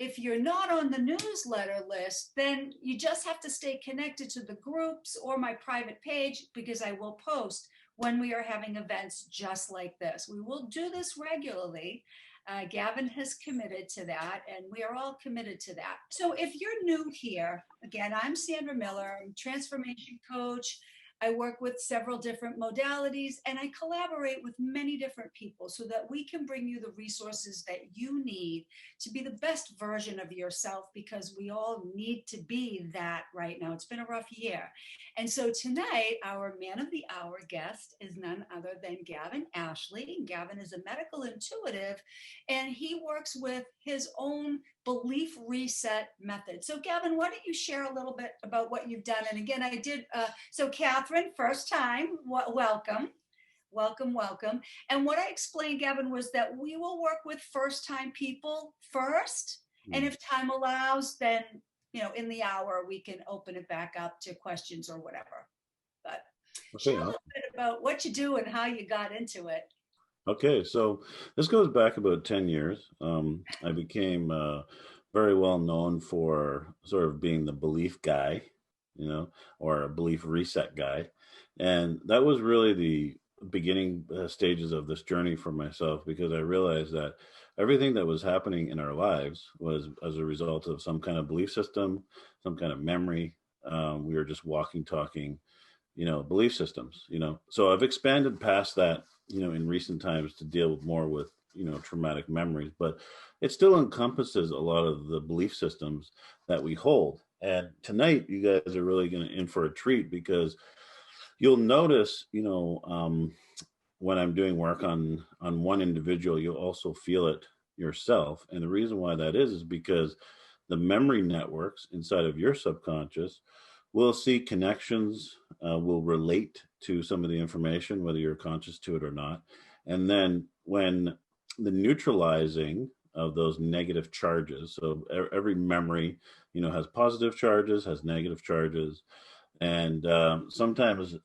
if you're not on the newsletter list, then you just have to stay connected to the groups or my private page, because I will post when we are having events just like this. We will do this regularly. Gavin has committed to that, and we are all committed to that. So if you're new here, again, I'm Sandra Miller. I'm a transformation coach. I work with several different modalities, and I collaborate with many different people so that we can bring you the resources that you need to be the best version of yourself, because we all need to be that right now. It's been a rough year. And so tonight, our man of the hour guest is none other than Gavin Ashley. Gavin is a medical intuitive, and he works with his own belief reset method. So Gavin, why don't you share a little bit about what you've done? And again, I did, so Catherine, first time, welcome. Welcome, welcome. And what I explained, Gavin, was that we will work with first time people first. And if time allows, then, in the hour, we can open it back up to questions or whatever. But share a little bit about what you do and how you got into it. Okay, so this goes back about 10 years. I became very well known for sort of being the belief guy, or a belief reset guy. And that was really the beginning stages of this journey for myself, because I realized that everything that was happening in our lives was as a result of some kind of belief system, some kind of memory. We were just walking, talking, belief systems, So I've expanded past that, in recent times to deal more with, traumatic memories, but it still encompasses a lot of the belief systems that we hold. And tonight, you guys are really going to in for a treat, because you'll notice, when I'm doing work on one individual, you'll also feel it yourself. And the reason why that is because the memory networks inside of your subconscious will see connections, will relate to some of the information, whether you're conscious to it or not. And then when the neutralizing of those negative charges, so every memory, has positive charges, has negative charges. And sometimes,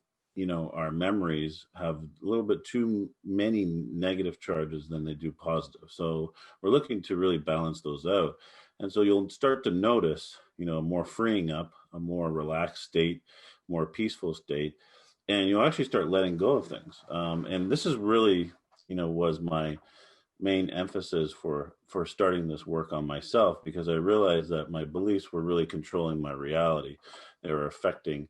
our memories have a little bit too many negative charges than they do positive. So we're looking to really balance those out. And so you'll start to notice, more freeing up, a more relaxed state, more peaceful state, and you'll actually start letting go of things. And this is really, was my main emphasis for starting this work on myself, because I realized that my beliefs were really controlling my reality. They were affecting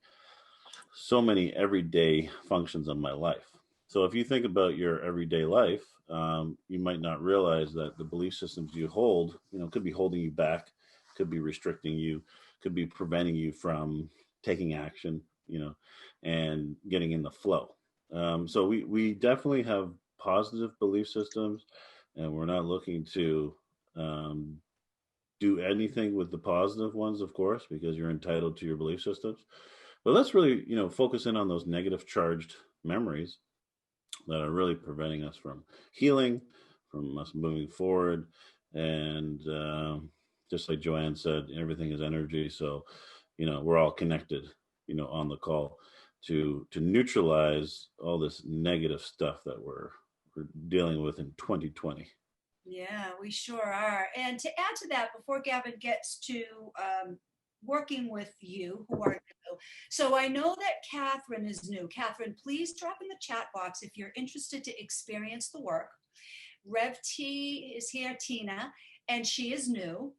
so many everyday functions of my life. So if you think about your everyday life, you might not realize that the belief systems you hold, could be holding you back, could be restricting you, could be preventing you from taking action, and getting in the flow. So we definitely have positive belief systems, and we're not looking to do anything with the positive ones, of course, because you're entitled to your belief systems. But let's really, focus in on those negative charged memories that are really preventing us from healing, from us moving forward. And just like Joanne said, everything is energy. So, we're all connected, on the call to neutralize all this negative stuff that we're dealing with in 2020. Yeah, we sure are. And to add to that, before Gavin gets to working with you who are new. So I know that Catherine is new. Catherine, please drop in the chat box if you're interested to experience the work. Rev T is here, Tina, and she is new.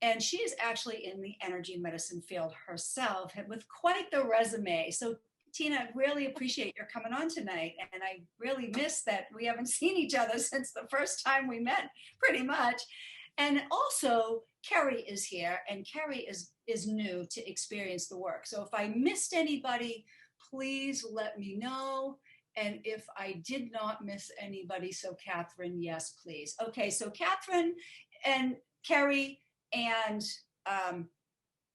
And she is actually in the energy medicine field herself with quite the resume. So Tina, I really appreciate your coming on tonight. And I really miss that we haven't seen each other since the first time we met, pretty much. And also, Carrie is here, and Carrie is new to experience the work. So if I missed anybody, please let me know. And if I did not miss anybody, so Catherine, yes, please. Okay, so Catherine and Carrie, and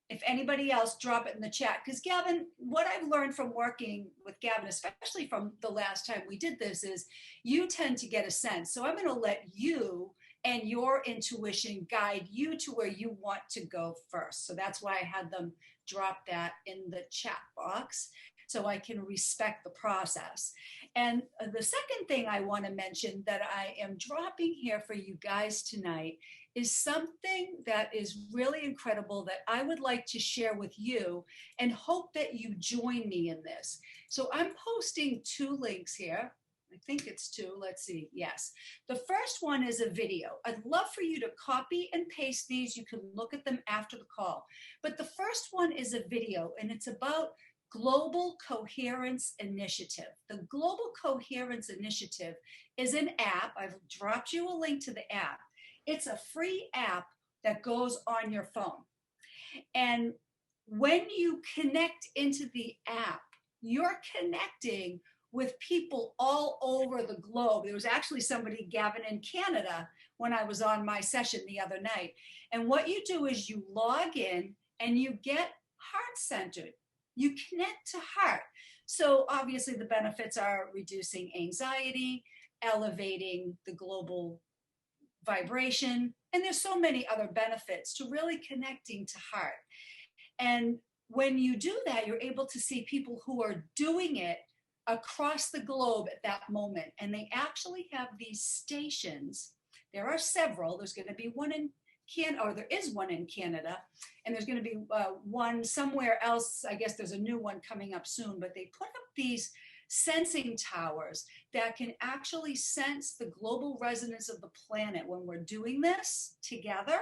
if anybody else, drop it in the chat. Because Gavin, what I've learned from working with Gavin, especially from the last time we did this, is you tend to get a sense. So I'm going to let you and your intuition guide you to where you want to go first. So that's why I had them drop that in the chat box. so I can respect the process. And the second thing I want to mention that I am dropping here for you guys tonight is something that is really incredible that I would like to share with you and hope that you join me in this. So I'm posting 2 links here. I think it's 2. Let's see. Yes. The first one is a video. I'd love for you to copy and paste these. You can look at them after the call. But the first one is a video, and it's about Global Coherence Initiative. The Global Coherence Initiative is an app. I've dropped you a link to the app. It's a free app that goes on your phone. And when you connect into the app, you're connecting with people all over the globe. There was actually somebody, Gavin, in Canada when I was on my session the other night. And what you do is you log in and you get heart-centered. You connect to heart. So obviously the benefits are reducing anxiety, elevating the global vibration, and there's so many other benefits to really connecting to heart. And when you do that, you're able to see people who are doing it across the globe at that moment. And they actually have these stations. There are several. There's going to be one in Canada, or there is one in Canada, and there's going to be one somewhere else. I guess there's a new one coming up soon, but they put up these sensing towers that can actually sense the global resonance of the planet when we're doing this together,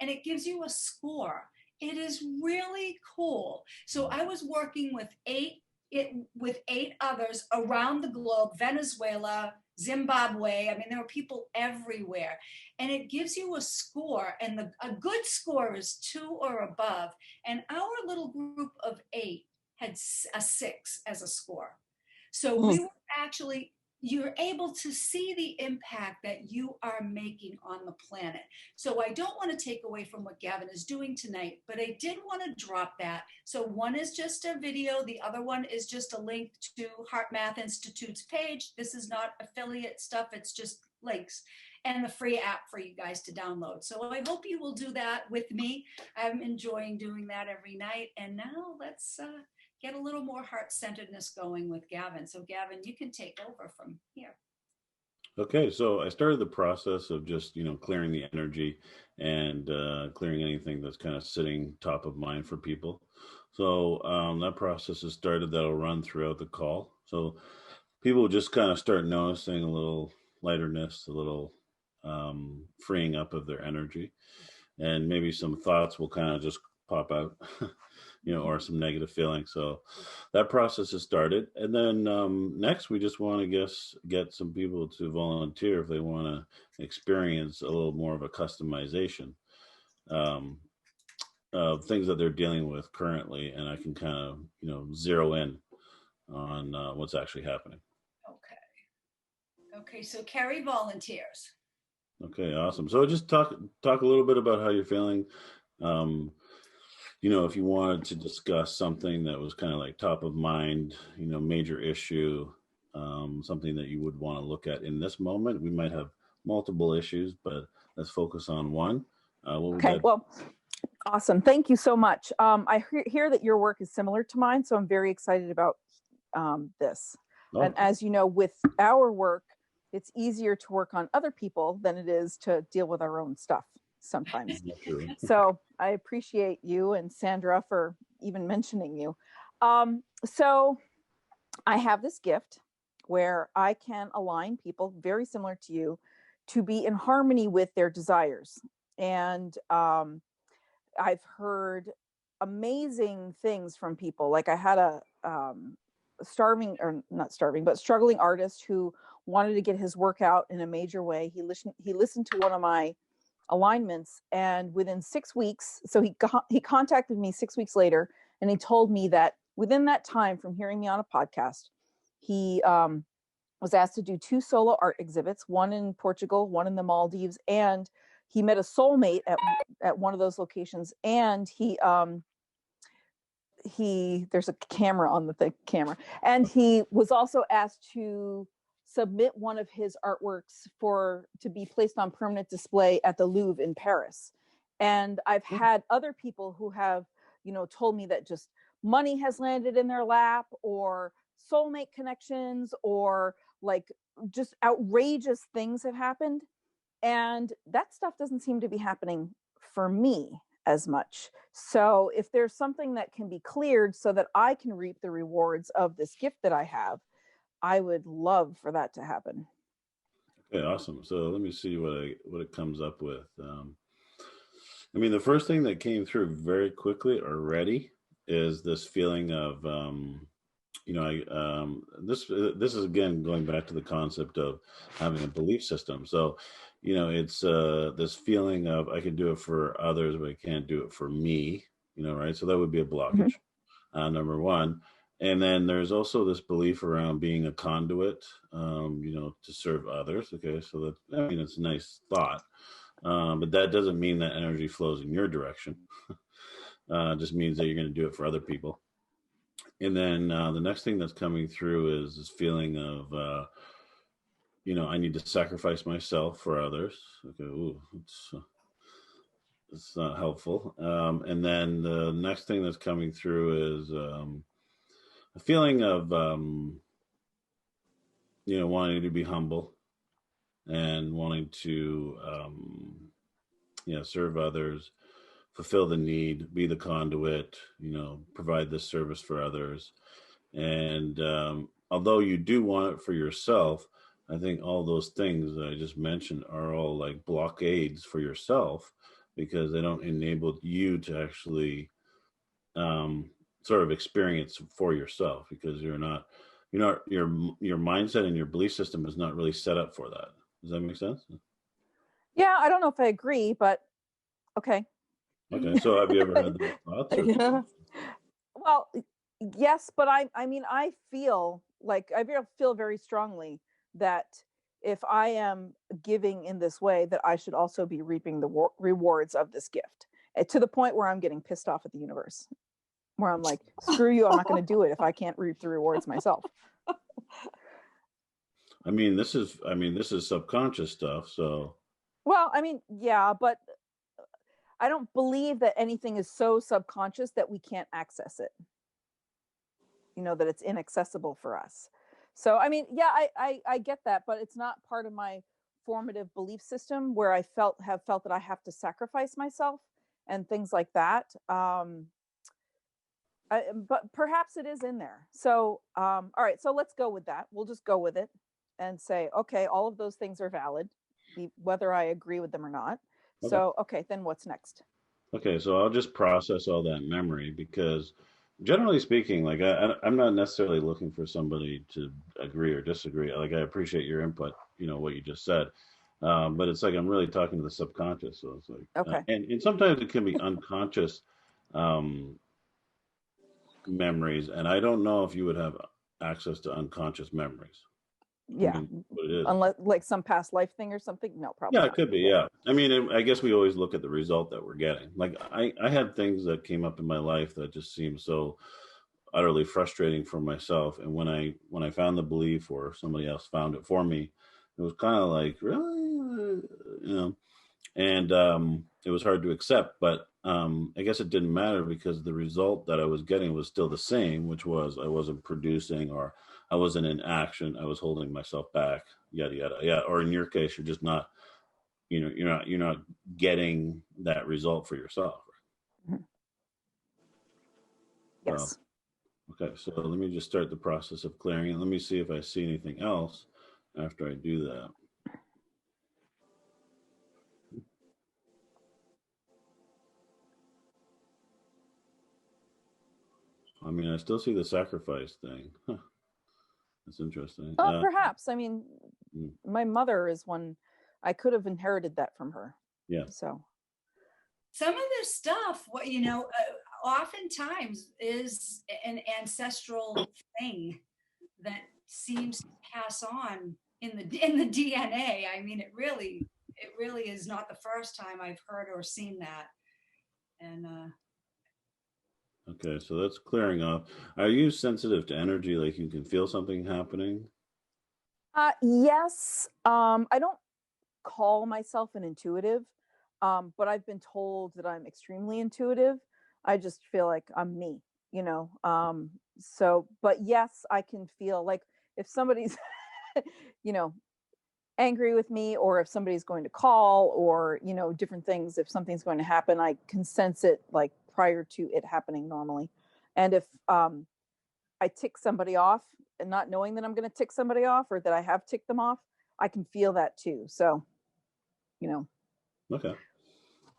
and it gives you a score. It is really cool. So I was working with eight others around the globe: Venezuela, Zimbabwe. I mean, there were people everywhere. And it gives you a score, and a good score is 2 or above. And our little group of 8 had a 6 as a score. So we were actually, you're able to see the impact that you are making on the planet. So I don't want to take away from what Gavin is doing tonight, but I did want to drop that. So one is just a video. The other one is just a link to Heart Math Institute's page. This is not affiliate stuff. It's just links and the free app for you guys to download. So I hope you will do that with me. I'm enjoying doing that every night. And now let's get a little more heart-centeredness going with Gavin. So Gavin, you can take over from here. Okay, so I started the process of just, clearing the energy and clearing anything that's kind of sitting top of mind for people. So that process has started. That'll run throughout the call. So people will just kind of start noticing a little lighterness, a little freeing up of their energy, and maybe some thoughts will kind of just pop out. Or some negative feelings. So that process has started. And then next, we just want to get some people to volunteer if they want to experience a little more of a customization of things that they're dealing with currently. And I can kind of, zero in on what's actually happening. Okay, so Carrie volunteers. Okay, awesome. So just talk a little bit about how you're feeling. If you wanted to discuss something that was kind of like top of mind, major issue, something that you would want to look at in this moment. We might have multiple issues, but let's focus on one. Okay, well, awesome. Thank you so much. I hear that your work is similar to mine, so I'm very excited about this. Oh. And as you know, with our work, it's easier to work on other people than it is to deal with our own stuff sometimes. So I appreciate you and Sandra for even mentioning you. So I have this gift where I can align people very similar to you to be in harmony with their desires. And I've heard amazing things from people. Like I had a struggling artist who wanted to get his work out in a major way. He listened to one of my alignments, and within 6 weeks, so he contacted me 6 weeks later, and he told me that within that time from hearing me on a podcast, he was asked to do 2 solo art exhibits, one in Portugal, one in the Maldives, and he met a soulmate at one of those locations. And there's a camera on the camera, and he was also asked to submit one of his artworks to be placed on permanent display at the Louvre in Paris. And I've had other people who have, told me that just money has landed in their lap, or soulmate connections, or like just outrageous things have happened. And that stuff doesn't seem to be happening for me as much. So if there's something that can be cleared so that I can reap the rewards of this gift that I have, I would love for that to happen. Okay, awesome. So let me see what it comes up with. I mean, the first thing that came through very quickly already is this feeling of, this is again going back to the concept of having a belief system. So, it's this feeling of I can do it for others, but I can't do it for me. Right? So that would be a blockage, number one. And then there's also this belief around being a conduit, to serve others. Okay, so it's a nice thought. But that doesn't mean that energy flows in your direction. It just means that you're going to do it for other people. And then the next thing that's coming through is this feeling of, I need to sacrifice myself for others. Okay, ooh, it's not helpful. And then the next thing that's coming through is a feeling of, wanting to be humble and wanting to, serve others, fulfill the need, be the conduit, provide this service for others. And although you do want it for yourself, I think all those things that I just mentioned are all like blockades for yourself, because they don't enable you to actually sort of experience for yourself, because your mindset and your belief system is not really set up for that. Does that make sense? Yeah, I don't know if I agree, but okay. Okay, so have you ever had those thoughts? Yeah. Well, yes, but I feel like I feel very strongly that if I am giving in this way, that I should also be reaping the rewards of this gift, to the point where I'm getting pissed off at the universe, where I'm like, screw you, I'm not going to do it if I can't reap the rewards myself. This is subconscious stuff. So, well, yeah, but I don't believe that anything is so subconscious that we can't access it. That it's inaccessible for us. So, yeah, I get that, but it's not part of my formative belief system where I have felt that I have to sacrifice myself and things like that. But perhaps it is in there. So, all right, so let's go with that. We'll just go with it and say, okay, all of those things are valid, whether I agree with them or not. Okay. So, okay, then what's next? Okay, so I'll just process all that memory, because generally speaking, like I'm not necessarily looking for somebody to agree or disagree. Like, I appreciate your input, what you just said. But it's like I'm really talking to the subconscious. So it's like, okay. And sometimes it can be unconscious memories. And I don't know if you would have access to unconscious memories. Yeah. Unless like some past life thing or something. No, probably. Yeah, not. It could be. Yeah. I guess we always look at the result that we're getting. Like I had things that came up in my life that just seemed so utterly frustrating for myself. And when I found the belief, or somebody else found it for me, it was kind of like, really, and it was hard to accept. But I guess it didn't matter, because the result that I was getting was still the same, which was I wasn't producing, or I wasn't in action. I was holding myself back, yada yada. Yeah. Or in your case, you're just not, you're not getting that result for yourself. Mm-hmm. Yes. Okay, so let me just start the process of clearing it. Let me see if I see anything else after I do that. I still see the sacrifice thing. Huh. That's interesting. Perhaps. My mother is one. I could have inherited that from her. Yeah. So some of this stuff, oftentimes is an ancestral thing that seems to pass on in the DNA. It really is not the first time I've heard or seen that. And okay, so that's clearing off. Are you sensitive to energy? Like, you can feel something happening? Yes. I don't call myself an intuitive, but I've been told that I'm extremely intuitive. I just feel like I'm me. you know. So, but yes, I can feel like if somebody's, you know, angry with me, or if somebody's going to call, or, you know, different things, if something's going to happen, I can sense it like prior to it happening normally. And if I tick somebody off and not knowing that I'm going to tick somebody off, or that I have ticked them off, I can feel that too. So, you know. Okay.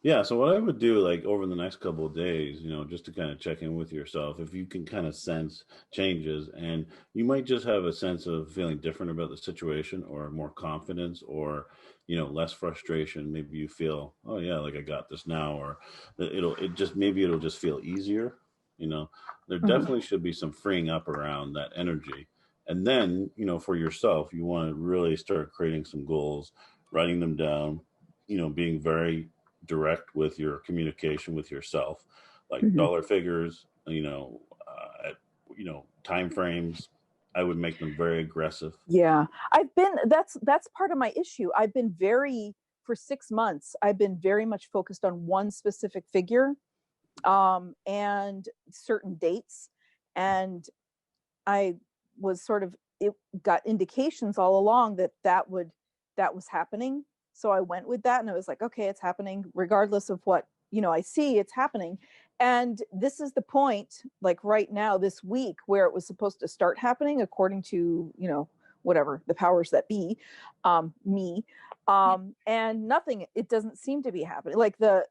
Yeah, so what I would do, like over the next couple of days, you know, just to kind of check in with yourself, if you can kind of sense changes, and you might just have a sense of feeling different about the situation, or more confidence, or, you know, less frustration. Maybe you feel, oh yeah, like I got this now, or maybe it'll just feel easier. You know, there definitely should be some freeing up around that energy. And then, you know, for yourself, you want to really start creating some goals, writing them down, you know, being very direct with your communication with yourself, like dollar figures, you know, time frames. I would make them very aggressive. Yeah, that's part of my issue. I've been for 6 months, I've been very much focused on one specific figure, and certain dates. And I was it got indications all along that was happening. So I went with that, and I was like, okay, it's happening regardless of what, you know, I see, it's happening. And this is the point, like right now, this week, where it was supposed to start happening according to, you know, whatever the powers that be, me, and nothing, it doesn't seem to be happening. Like the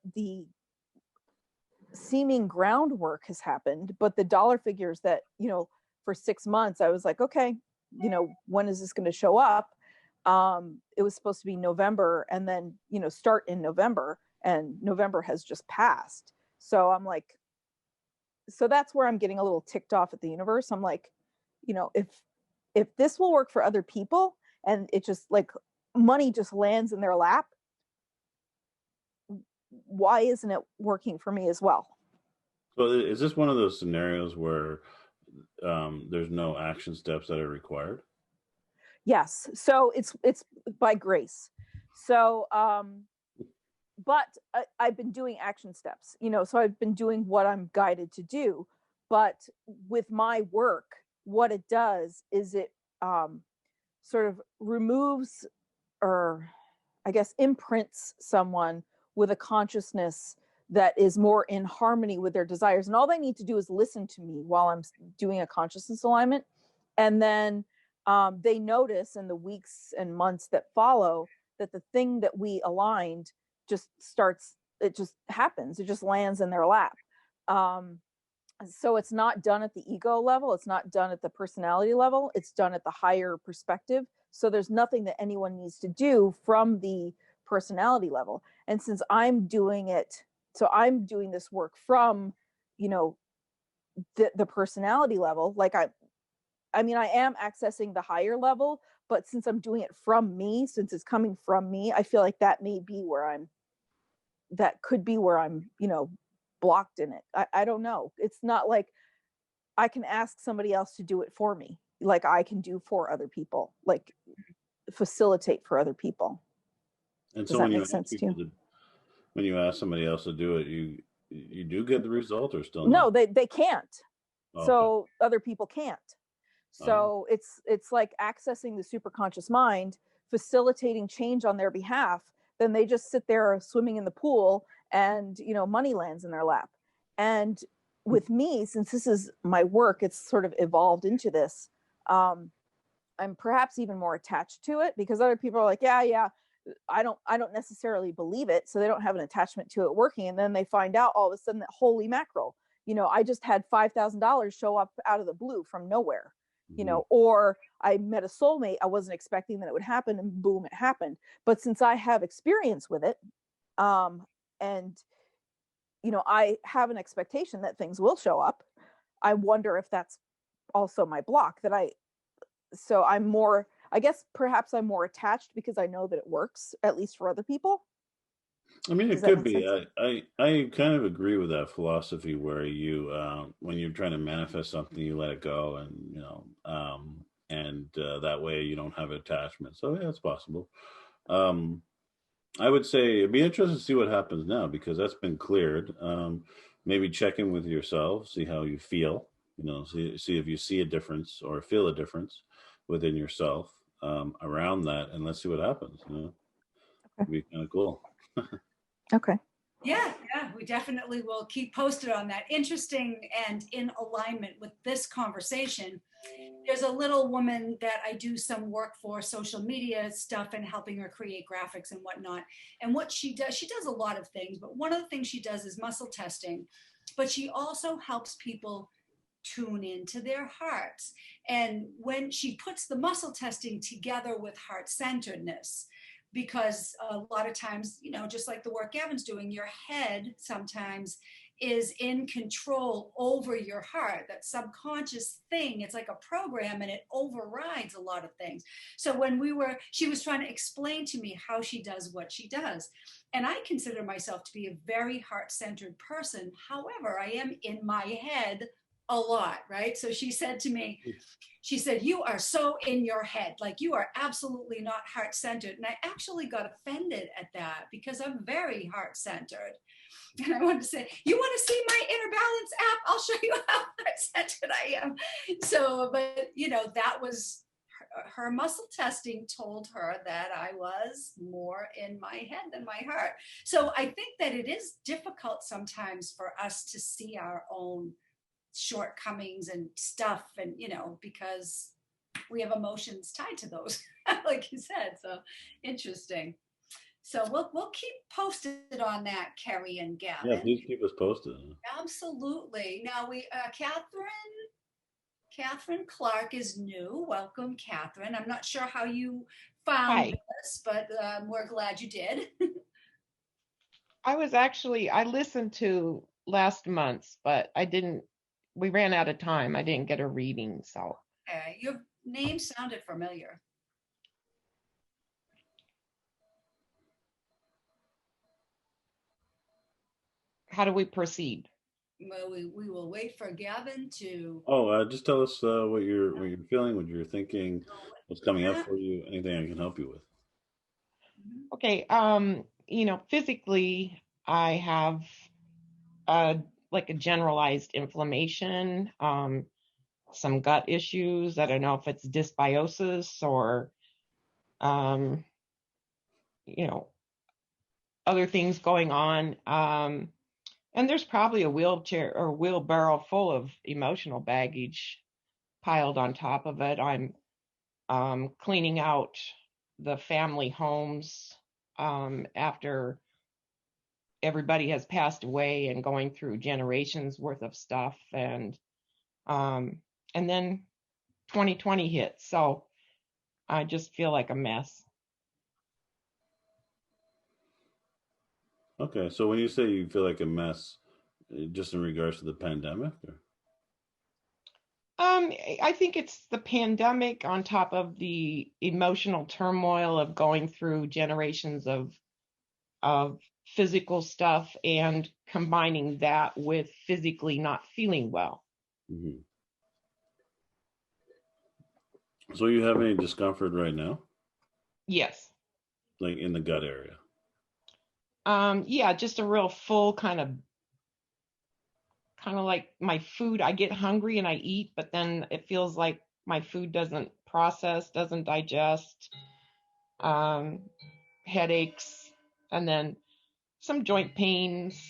seeming groundwork has happened, but the dollar figures that, you know, for 6 months, I was like, okay, you know, when is this going to show up? It was supposed to be November, and then, you know, start in November, and November has just passed. So I'm like, so that's where I'm getting a little ticked off at the universe. I'm like, you know, if this will work for other people, and it just like money just lands in their lap, why isn't it working for me as well? So is this one of those scenarios where there's no action steps that are required? Yes. So it's by grace. So, but I've been doing action steps, you know, so I've been doing what I'm guided to do. But with my work, what it does is it sort of removes, or I guess imprints someone with a consciousness that is more in harmony with their desires. And all they need to do is listen to me while I'm doing a consciousness alignment. And then they notice in the weeks and months that follow that the thing that we aligned just happens. It just lands in their lap. So it's not done at the ego level. It's not done at the personality level. It's done at the higher perspective. So there's nothing that anyone needs to do from the personality level. And since I'm doing it, so I'm doing this work from, you know, the personality level. Like I mean, I am accessing the higher level, but since I'm doing it from me, since it's coming from me, I feel like that may be that could be where I'm, you know, blocked in it. I don't know. It's not like I can ask somebody else to do it for me, like I can do for other people, like facilitate for other people. And Does so that make sense to you? when you ask somebody else to do it, you do get the result, or still No, not? they can't. Okay. So other people can't. So it's like accessing the superconscious mind, facilitating change on their behalf. Then they just sit there swimming in the pool, and, you know, money lands in their lap. And with me, since this is my work, it's sort of evolved into this. I'm perhaps even more attached to it, because other people are like, yeah, I don't necessarily believe it, so they don't have an attachment to it working. And then they find out all of a sudden that, holy mackerel, you know, I just had $5,000 show up out of the blue from nowhere, you know, or I met a soulmate. I wasn't expecting that it would happen, and boom, it happened. But since I have experience with it, and, you know, I have an expectation that things will show up, I wonder if that's also my block, so I'm more, I guess perhaps I'm more attached because I know that it works, at least for other people. I mean, Does it that could make be. sense? I kind of agree with that philosophy, where you, when you're trying to manifest something, you let it go, and, you know, and that way you don't have attachment. So yeah, it's possible. I would say it'd be interesting to see what happens now, because that's been cleared. maybe check in with yourself, see how you feel, see if you see a difference or feel a difference within yourself around that, and let's see what happens. Okay. It'd be kind of cool. Okay. Yeah, we definitely will keep posted on that. Interesting, and in alignment with this conversation, there's a little woman that I do some work for, social media stuff, and helping her create graphics and whatnot. And what she does a lot of things, but one of the things she does is muscle testing, but she also helps people tune into their hearts. And when she puts the muscle testing together with heart centeredness, because a lot of times, just like the work Gavin's doing, your head sometimes is in control over your heart. That subconscious thing, it's like a program, and it overrides a lot of things. So when she was trying to explain to me how she does what she does. And I consider myself to be a very heart-centered person. However, I am in my head a lot, right? So she said to me, you are so in your head, like you are absolutely not heart-centered. And I actually got offended at that, because I'm very heart-centered. And I wanted to say, you want to see my inner balance app? I'll show you how heart-centered I am. So, but that was her muscle testing told her that I was more in my head than my heart. So I think that it is difficult sometimes for us to see our own shortcomings and stuff, and because we have emotions tied to those, like you said. So interesting. So we'll keep posted on that, Kerry and Gavin. Yeah, please keep us posted. Absolutely. Now Catherine Clark is new. Welcome, Catherine. I'm not sure how you found us, but we're glad you did. I listened to last month's, but we ran out of time. I didn't get a reading, so. Your name sounded familiar. How do we proceed? Well, we will wait for Gavin to. Just tell us what you're feeling, what you're thinking, what's coming up for you, anything I can help you with. Okay. Physically, I have like a generalized inflammation, some gut issues. I don't know if it's dysbiosis or, other things going on. And there's probably a wheelchair or wheelbarrow full of emotional baggage piled on top of it. I'm cleaning out the family homes after everybody has passed away, and going through generations worth of stuff. And then 2020 hit. So I just feel like a mess. Okay, so when you say you feel like a mess, just in regards to the pandemic? Or? I think it's the pandemic on top of the emotional turmoil of going through generations of physical stuff, and combining that with physically not feeling well. Mm-hmm. So you have any discomfort right now? Yes. Like in the gut area? Yeah, just a real full kind of like my food. I get hungry and I eat, but then it feels like my food doesn't process, doesn't digest, headaches, and then some joint pains.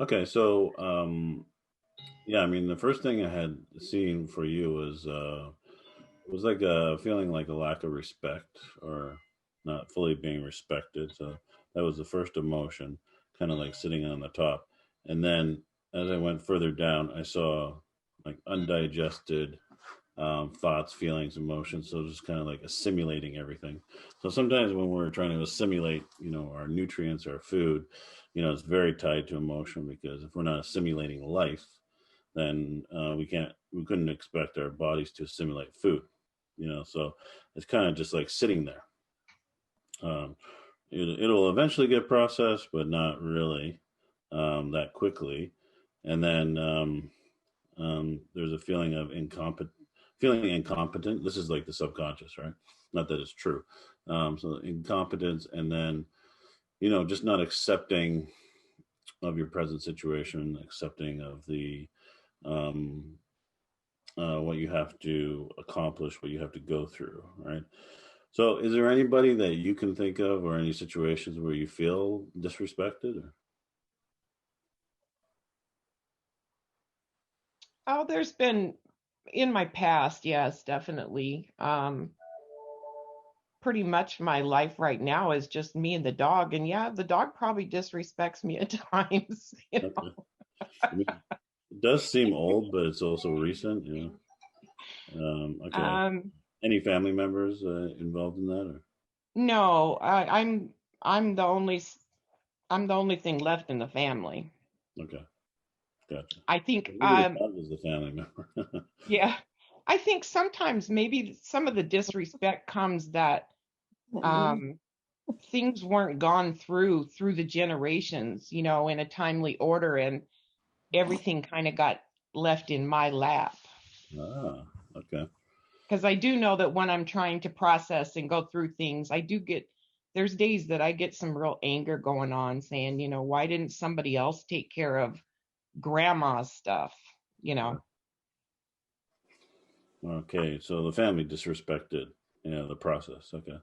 Okay, so yeah, I mean, the first thing I had seen for you was like a feeling like a lack of respect, or not fully being respected. So that was the first emotion, kind of like sitting on the top. And then as I went further down, I saw like undigested thoughts, feelings, emotions. So just kind of like assimilating everything. So sometimes when we're trying to assimilate, our nutrients, our food, it's very tied to emotion, because if we're not assimilating life, then we couldn't expect our bodies to assimilate food. So it's kind of just like sitting there. It'll eventually get processed, but not really that quickly. And then there's a feeling of feeling incompetent. This is like the subconscious, right? Not that it's true. So incompetence, and then just not accepting your present situation, accepting of the what you have to accomplish, what you have to go through, right? So, is there anybody that you can think of, or any situations where you feel disrespected? Or? Oh, there's been in my past, yes, definitely. Pretty much my life right now is just me and the dog. And yeah, the dog probably disrespects me at times. Okay. I mean, it does seem old, but it's also recent. Okay. Um, Any family members involved in that? Or? no, I'm the only I'm the only thing left in the family. Okay, gotcha. I think Maybe the dog is the family member. yeah. I think sometimes maybe some of the disrespect comes that um things weren't gone through the generations, you know, in a timely order, and everything kind of got left in my lap. Ah, okay. Because I do know that when I'm trying to process and go through things, there's days that I get some real anger going on saying, you know, why didn't somebody else take care of grandma's stuff, you know? Okay, so the family disrespected, the process. Okay.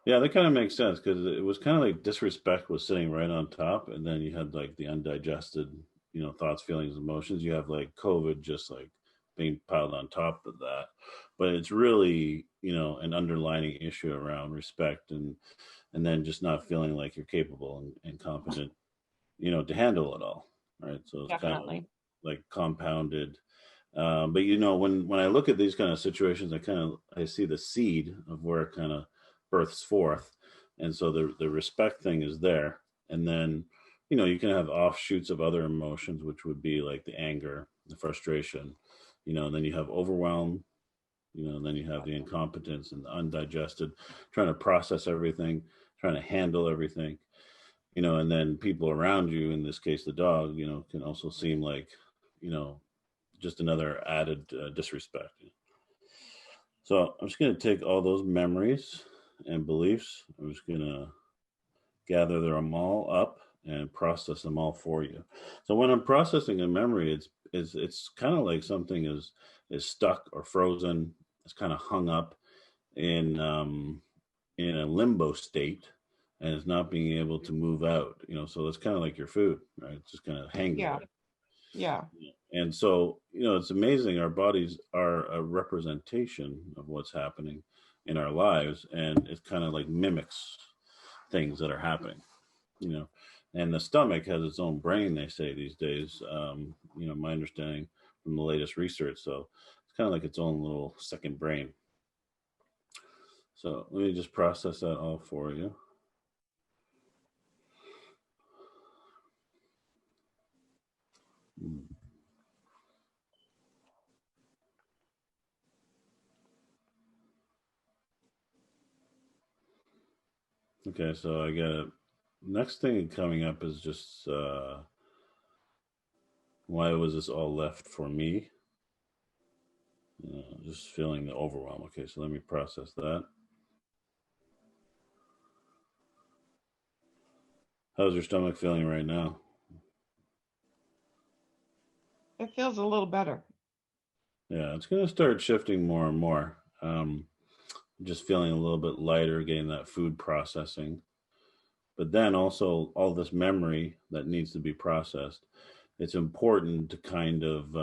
Yeah, that kind of makes sense because it was kind of like disrespect was sitting right on top, and then you had like the undigested, thoughts, feelings, emotions. You have like COVID just like being piled on top of that, but it's really, an underlining issue around respect and then just not feeling like you're capable and competent, to handle it all, right? So it's kind of Definitely. like compounded. But when I look at these kind of situations, I see the seed of where it kind of births forth, and so the respect thing is there, and then you can have offshoots of other emotions, which would be like the anger, the frustration, and then you have overwhelm, and then you have the incompetence and the undigested, trying to process everything, trying to handle everything, and then people around you, in this case the dog, can also seem like you know just another added disrespect. So I'm just going to take all those memories and beliefs. I'm just going to gather them all up and process them all for you. So when I'm processing a memory, it's kind of like something is stuck or frozen. It's kind of hung up in a limbo state, and it's not being able to move out. So it's kind of like your food, right? It's just kind of hangs Yeah. there. Yeah. And so, it's amazing. Our bodies are a representation of what's happening in our lives, and it kind of like mimics things that are happening, you know. And the stomach has its own brain, they say these days. My understanding from the latest research. So it's kind of like its own little second brain. So let me just process that all for you. Hmm. Okay, so I got next thing coming up is just why was this all left for me? Just feeling the overwhelm. Okay, so let me process that. How's your stomach feeling right now? It feels a little better. Yeah, it's going to start shifting more and more. Just feeling a little bit lighter, getting that food processing. But then also all this memory that needs to be processed. It's important to kind of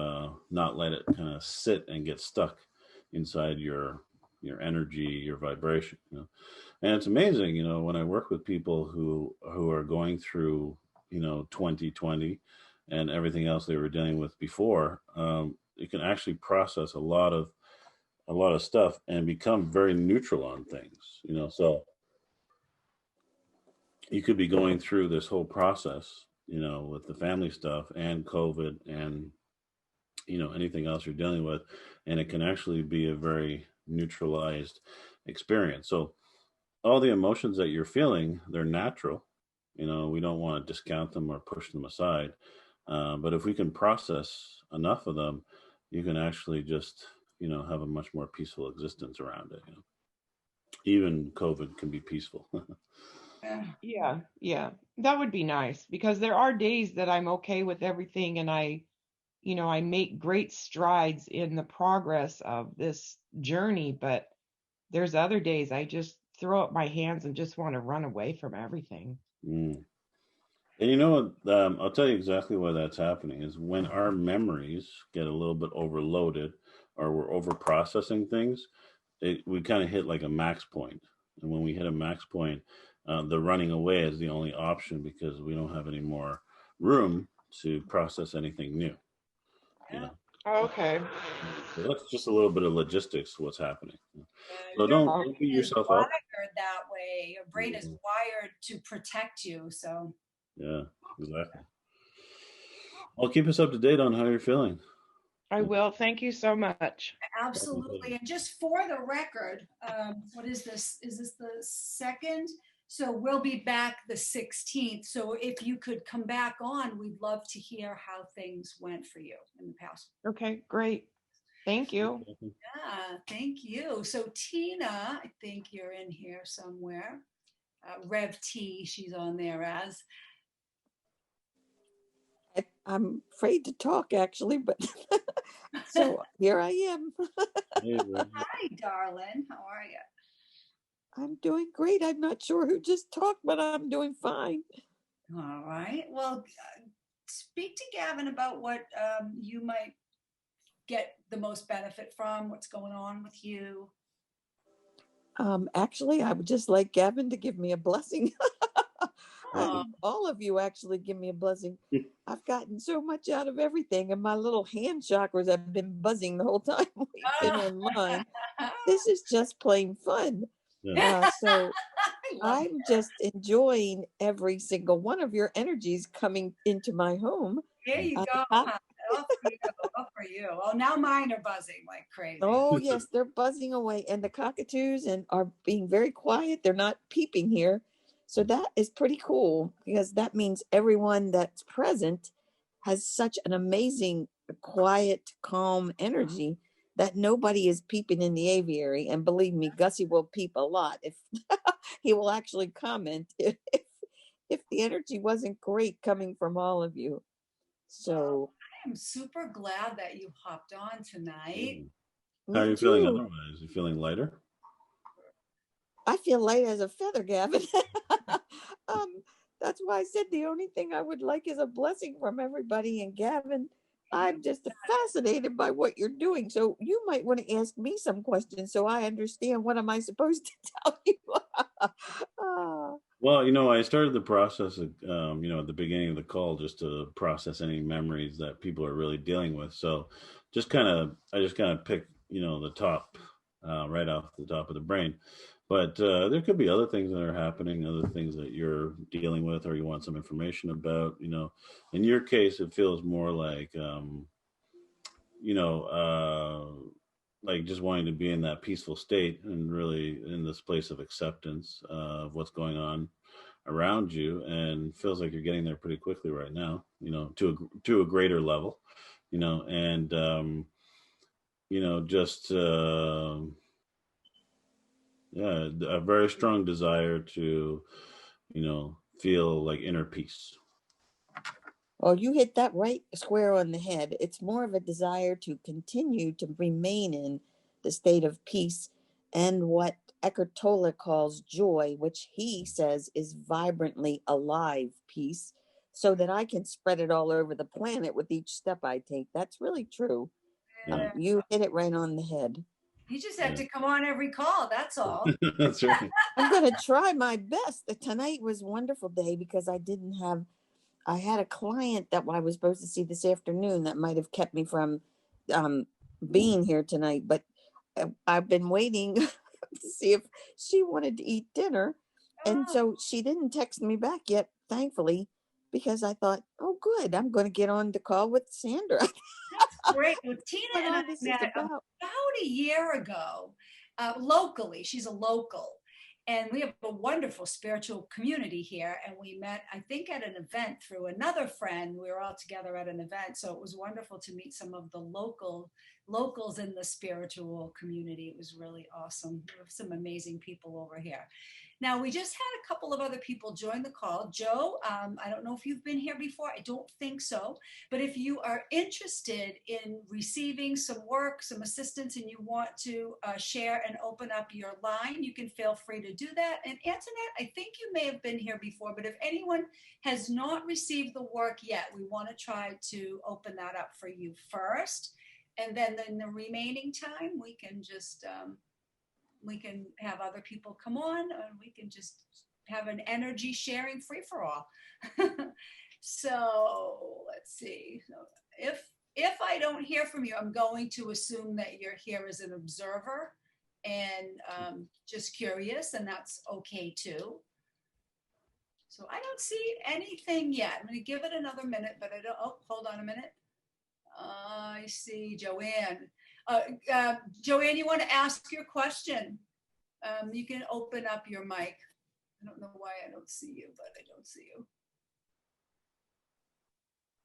not let it kind of sit and get stuck inside your energy, your vibration. And it's amazing, when I work with people who are going through 2020 and everything else they were dealing with before. You can actually process a lot of stuff and become very neutral on things. So you could be going through this whole process, with the family stuff and COVID and anything else you're dealing with, and it can actually be a very neutralized experience. So all the emotions that you're feeling, they're natural. We don't want to discount them or push them aside. But if we can process enough of them, you can actually just, have a much more peaceful existence around it. Even COVID can be peaceful. Yeah, that would be nice because there are days that I'm okay with everything and I make great strides in the progress of this journey, but there's other days I just throw up my hands and just want to run away from everything. Mm. And you know what? I'll tell you exactly why that's happening is when our memories get a little bit overloaded or we're over processing things, we kind of hit like a max point. And when we hit a max point, the running away is the only option because we don't have any more room to process anything new. You Yeah. know, Okay. so that's just a little bit of logistics. What's happening? So Your don't, Oh, don't beat brain is yourself up. wired that way. Your brain is Mhm. wired to protect you. So Yeah, exactly. Well, keep us up to date on how you're feeling. I will. Thank you so much. absolutely. And just for the record, what is this? Is this the second? So we'll be back the 16th. So if you could come back on, we'd love to hear how things went for you in the past. Okay, great. Thank you. Yeah, thank you. So Tina, I think you're in here somewhere. Rev T, she's on there as. I'm afraid to talk actually, but so here I am. Hey, Reggie. Hi, darling. How are you? I'm doing great. I'm not sure who just talked, but I'm doing fine. All right. Well, speak to Gavin about what you might get the most benefit from, what's going on with you. Actually, I would just like Gavin to give me a blessing. Oh, All of you actually give me a blessing. I've gotten so much out of everything, and my little hand chakras have been buzzing the whole time we've been online. This is just plain fun. Yeah. So I love I'm just enjoying every single one of your energies coming into my home. it. Here you The go. top. Huh? All for you. All for you. Oh, now mine are buzzing like crazy. Oh yes, they're buzzing away, and the cockatoos and are being very quiet. They're not peeping here, so that is pretty cool because that means everyone that's present has such an amazing, quiet, calm energy that nobody is peeping in the aviary. And believe me, Gussie will peep a lot if he will actually comment if the energy wasn't great coming from all of you. Well, So I am super glad that you hopped on tonight. Mm. How are me you feeling too. otherwise? You feeling lighter? I feel light as a feather, Gavin. um, that's why I said the only thing I would like is a blessing from everybody. And Gavin, I'm just fascinated by what you're doing. So you might want to ask me some questions so I understand what am I supposed to tell you. Ah, Well, I started the process, at the beginning of the call just to process any memories that people are really dealing with. So I just kind of picked, the top, right off the top of the brain. But there could be other things that are happening, other things that you're dealing with or you want some information about. In your case, it feels more you know, like just wanting to be in that peaceful state and really in this place of acceptance of what's going on around you, and feels like you're getting there pretty quickly right now. To a greater level, and just yeah, a very strong desire to feel like inner peace. well, you hit that right square on the head. It's more of a desire to continue to remain in the state of peace and what Eckhart Tolle calls joy, which he says is vibrantly alive peace, so that I can spread it all over the planet with each step I take. That's really true. Yeah, You hit it right on the head. You just have yeah. to come on every call. That's all. That's right. I'm going to try my best. Tonight was a wonderful day because I had a client that I was supposed to see this afternoon that might have kept me from um, being here tonight, but I've been waiting to see if she wanted to eat dinner. And Oh, so she didn't text me back yet, thankfully, because I thought, oh, good, I'm going to get on the call with Sandra. that's great. Well, Tina What and I all this is met about. about a year ago, locally. She's a local. And we have a wonderful spiritual community here. And we met, I think, at an event through another friend. We were all together at an event. So it was wonderful to meet some of the local locals in the spiritual community. It was really awesome. We have some amazing people over here. Now, we just had a couple of other people join the call. Joe, I don't know if you've been here before. I don't think so. But if you are interested in receiving some work, some assistance, and you want to share and open up your line, you can feel free to do that. And Antoinette, I think you may have been here before, but if anyone has not received the work yet, we want to try to open that up for you first. And then in the remaining time, we can just we can have other people come on, and we can just have an energy sharing free for all. So let's see. If I don't hear from you, I'm going to assume that you're here as an observer and just curious, and that's okay too. So I don't see anything yet. I'm going to give it another minute, but I don't. Oh, hold on a minute. I see Joanne. Joanne, you want to ask your question? You can open up your mic. I don't know why I don't see you, but I don't see you.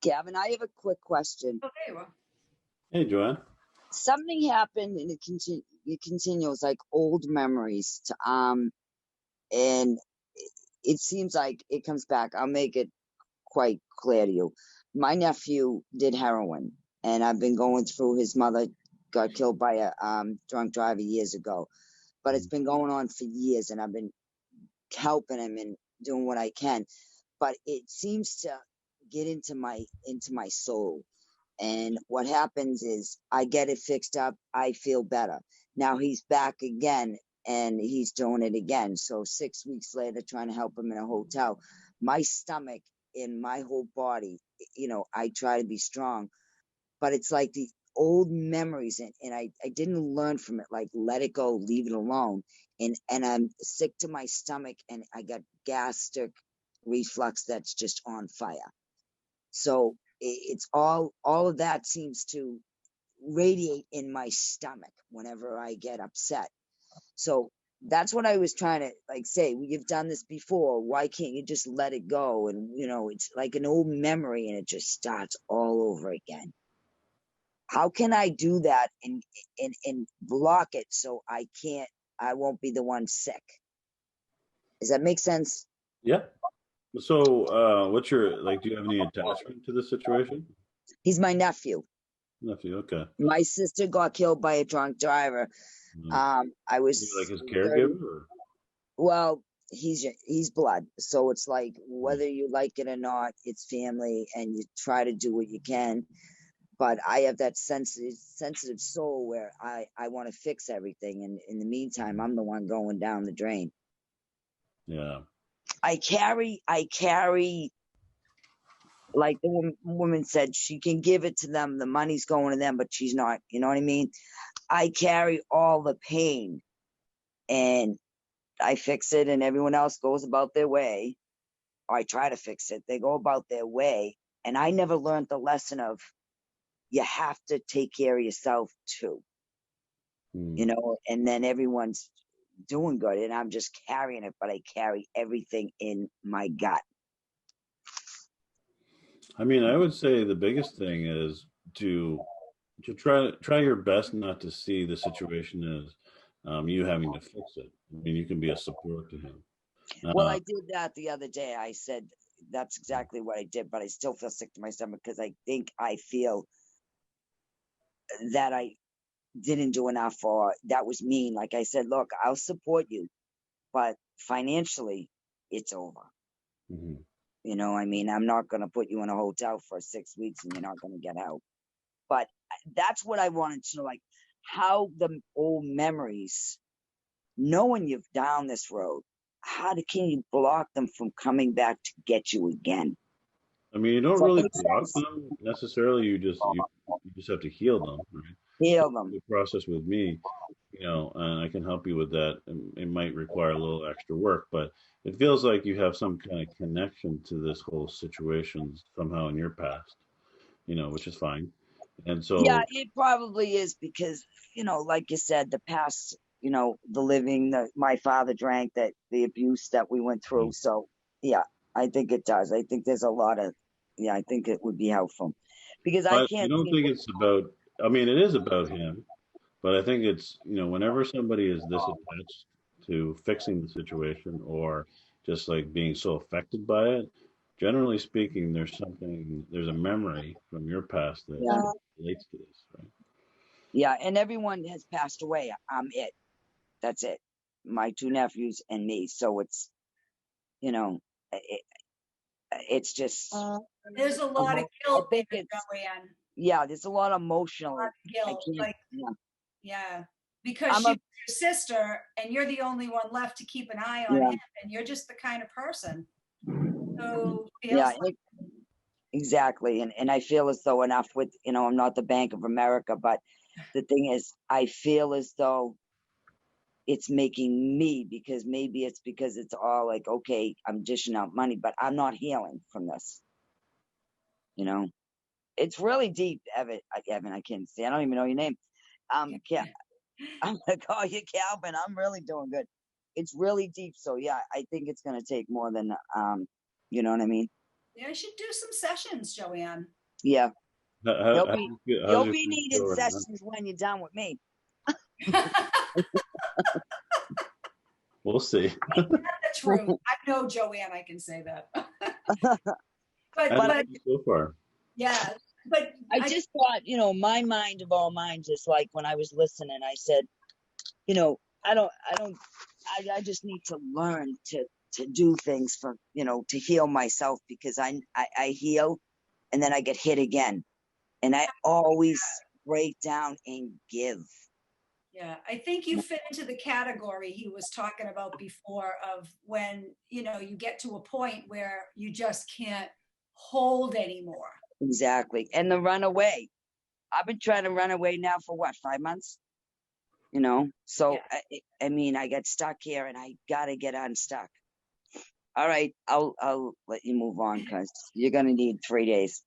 Gavin, I have a quick question. Okay, well. Hey, Joanne. Something happened and it continues like old memories and it seems like it comes back. I'll make it quite clear to you. My nephew did heroin, and I've been going through, his mother got killed by a drunk driver years ago, but it's been going on for years, and I've been helping him and doing what I can, but it seems to get into my soul. And what happens is I get it fixed up. I feel better. Now he's back again and he's doing it again. So 6 weeks later, trying to help him in a hotel, my stomach and my whole body, I try to be strong, but it's like the old memories, and I didn't learn from it, like let it go, leave it alone. And I'm sick to my stomach, and I got gastric reflux that's just on fire. So it's all of that seems to radiate in my stomach whenever I get upset. So that's what I was trying to say. You've done this before. Why can't you just let it go? And it's like an old memory, and it just starts all over again. How can I do that and block it so I won't be the one sick? Does that make sense? Yeah. So, what's your, do you have any attachment to this situation? He's my nephew. Nephew, okay. My sister got killed by a drunk driver. I was like his caregiver? Or? Well, he's blood. So it's like, whether you like it or not, it's family, and you try to do what you can. But I have that sensitive soul where I want to fix everything. And in the meantime, I'm the one going down the drain. Yeah. I carry, like the woman said, she can give it to them. The money's going to them, but she's not, you know what I mean? I carry all the pain, and I fix it, and everyone else goes about their way. Or I try to fix it. They go about their way. And I never learned the lesson of, you have to take care of yourself too, and then everyone's doing good, and I'm just carrying it, but I carry everything in my gut. I mean, I would say the biggest thing is to try your best not to see the situation as you having to fix it. I mean, you can be a support to him. Well, I did that the other day. I said that's exactly what I did, but I still feel sick to my stomach because I think I feel that I didn't do enough, or that was mean. Like I said, look, I'll support you, but financially, it's over. Mm-hmm. I mean, I'm not going to put you in a hotel for 6 weeks and you're not going to get out. But that's what I wanted to know, like how the old memories, knowing you've down this road, can you block them from coming back to get you again? I mean, you don't really block them necessarily. You just have to heal them, right? Heal them. The process with me, and I can help you with that. It might require a little extra work, but it feels like you have some kind of connection to this whole situation somehow in your past, which is fine. And so, yeah, it probably is because, like you said, the past, the living, my father drank, the abuse that we went through. So, yeah, I think it does. I think there's a lot of, I think it would be helpful because I can't. You don't think it's about I mean, it is about him, but I think it's, whenever somebody is this attached to fixing the situation or just like being so affected by it, generally speaking, there's a memory from your past that Yeah. relates to this, right? Yeah. And everyone has passed away. I'm it. That's it. My two nephews and me. So it's, you know, it, it's just, There's a lot of I guilt there, think it's, Joanne. yeah, there's a lot A emotionally. lot of I guilt. can't, Like, yeah. yeah. Because I'm she's a, your sister and you're the only one left to keep an eye on yeah, him. And you're just the kind of person who feels yeah, like, exactly. And I feel as though enough with, I'm not the Bank of America, but the thing is, I feel as though it's making me, because maybe it's because it's all like, okay, I'm dishing out money, but I'm not healing from this. It's really deep, Evan. I can't say. I don't even know your name. Yeah, I'm gonna call you Calvin. I'm really doing good. It's really deep. So yeah, I think it's gonna take more than you know what I mean? yeah, I should do some sessions, Joanne. Yeah. How, how, You'll how's be your, how's you'll your be face needing going now? sessions when you're done with me. We'll see. Ain't that the truth? I know, Joanne, I can say that. but How's But it so far? yeah, but I just thought, my mind of all minds is like when I was listening, I said, I just need to learn to do things for, to heal myself, because I heal and then I get hit again. And I always break down and give. yeah, I think you fit into the category he was talking about before of when, you get to a point where you just can't hold anymore. Exactly. And the runaway. I've been trying to run away now for what, 5 months? So Yeah. I mean, I got stuck here and I gotta get unstuck. All right, I'll let you move on because you're gonna need 3 days.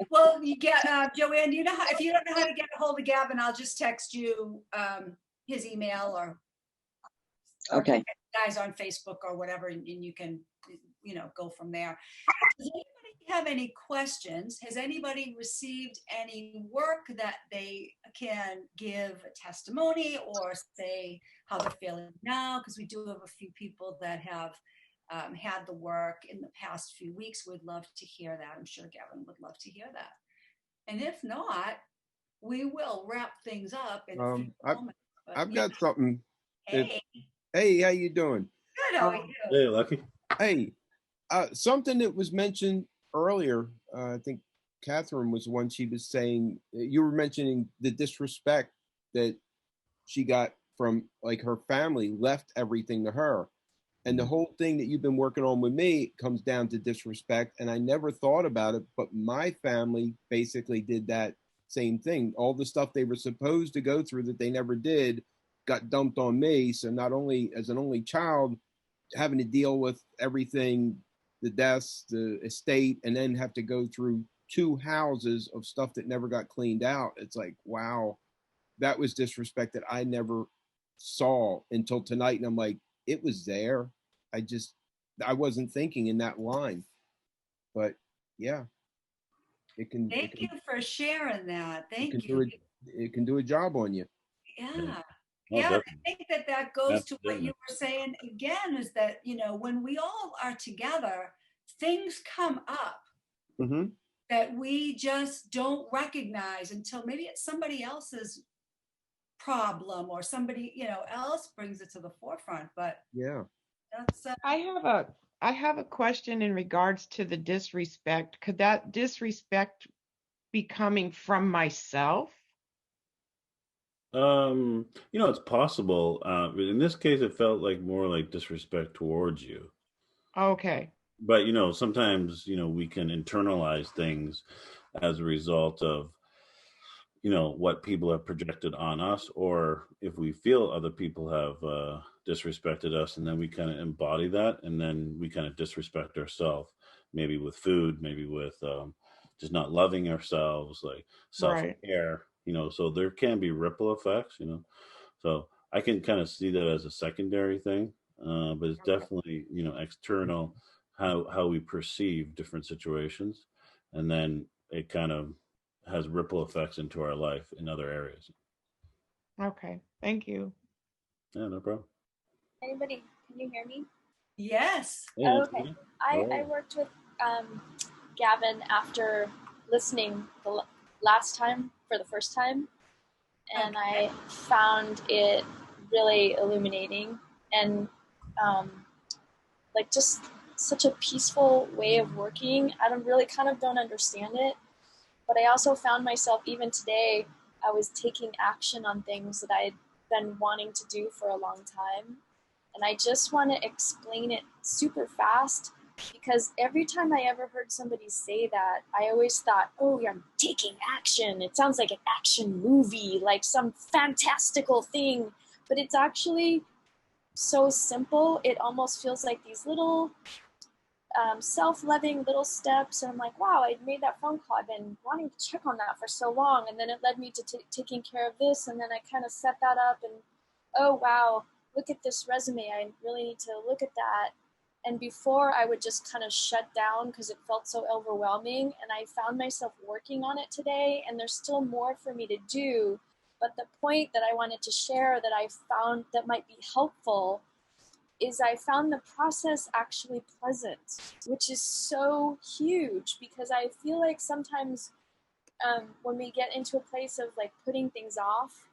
Well, you get Joanne. If you don't know how to get a hold of Gavin, I'll just text you his email or Okay. guys on Facebook or whatever, and you can go from there. Does anybody have any questions? Has anybody received any work that they can give a testimony or say how they're feeling now? Because we do have a few people that have had the work in the past few weeks. We'd love to hear that. I'm sure Gavin would love to hear that. And if not, we will wrap things up in a few moments. I've got something. Hey. Hey, how you doing? Good, how are you? Hey, Lucky. Hey, something that was mentioned earlier. I think Catherine was the one. She was saying you were mentioning the disrespect that she got from like her family left everything to her, and the whole thing that you've been working on with me comes down to disrespect. And I never thought about it, but my family basically did that same thing. All the stuff they were supposed to go through that they never did got dumped on me. So not only as an only child, having to deal with everything, the deaths, the estate, and then have to go through 2 houses of stuff that never got cleaned out. It's like, wow, that was disrespect that I never saw until tonight. And I'm like, it was there. I wasn't thinking in that line. But yeah, Thank you for sharing that. Thank do you. it can do a job on you. Yeah. Oh, Yeah, I definitely. think that goes to what Definitely. you were saying again, is that, when we all are together, things come up Mm-hmm. that we just don't recognize until maybe it's somebody else's problem or somebody, else brings it to the forefront. But Yeah. that's I have a question in regards to the disrespect. Could that disrespect be coming from myself? It's possible. In this case, it felt like more like disrespect towards you. Okay. But sometimes we can internalize things as a result of what people have projected on us, or if we feel other people have disrespected us, and then we kind of embody that, and then we kind of disrespect ourselves, maybe with food, maybe with just not loving ourselves, like Right. self-care. So there can be ripple effects. So I can kind of see that as a secondary thing, but it's definitely external, how we perceive different situations, and then it kind of has ripple effects into our life in other areas. Okay, thank you. Yeah, no problem. Anybody, can you hear me? Yes. Hey, Oh, okay. Anthony. I worked with Gavin after listening the last time for the first time, and I found it really illuminating and like just such a peaceful way of working. I don't understand it, but I also found myself even today, I was taking action on things that I had been wanting to do for a long time. And I just want to explain it super fast because every time I ever heard somebody say that, I always thought, oh, yeah, I'm taking action. It sounds like an action movie, like some fantastical thing. But it's actually so simple. It almost feels like these little self-loving little steps. And I'm like, wow, I made that phone call. I've been wanting to check on that for so long. And then it led me to taking care of this. And then I kind of set that up and, oh, wow, look at this resume. I really need to look at that. And before I would just kind of shut down because it felt so overwhelming. And I found myself working on it today. And there's still more for me to do. But the point that I wanted to share that I found that might be helpful is I found the process actually pleasant, which is so huge because I feel like sometimes when we get into a place of like putting things off,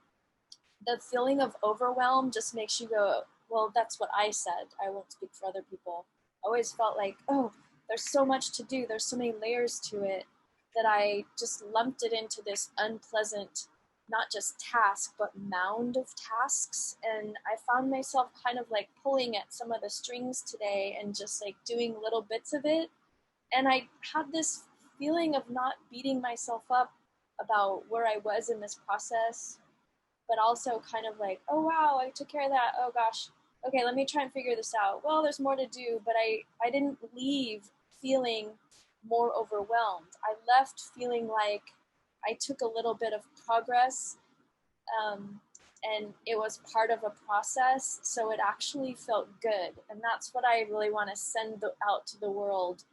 the feeling of overwhelm just makes you go, well, that's what I said. I won't speak for other people. I always felt like, oh, there's so much to do. There's so many layers to it that I just lumped it into this unpleasant, not just task, but mound of tasks. And I found myself kind of like pulling at some of the strings today and just like doing little bits of it. And I had this feeling of not beating myself up about where I was in this process, but also kind of like, oh, wow, I took care of that. Oh, gosh. Okay, let me try and figure this out. Well, there's more to do, but I didn't leave feeling more overwhelmed. I left feeling like I took a little bit of progress and it was part of a process. So it actually felt good. And that's what I really want to send out to the world.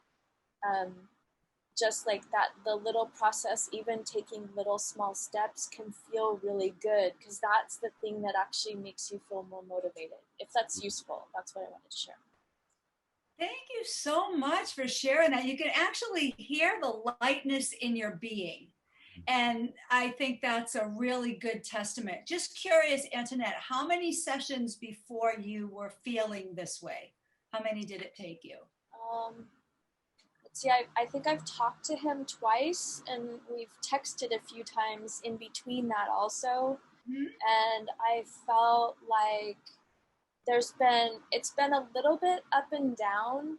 Just like that, the little process, even taking little small steps can feel really good because that's the thing that actually makes you feel more motivated. If that's useful, that's what I wanted to share. Thank you so much for sharing that. You can actually hear the lightness in your being. And I think that's a really good testament. Just curious, Antoinette, how many sessions before you were feeling this way? How many did it take you? Let's see, I think I've talked to him twice and we've texted a few times in between that also. Mm-hmm. And I felt like it's been a little bit up and down.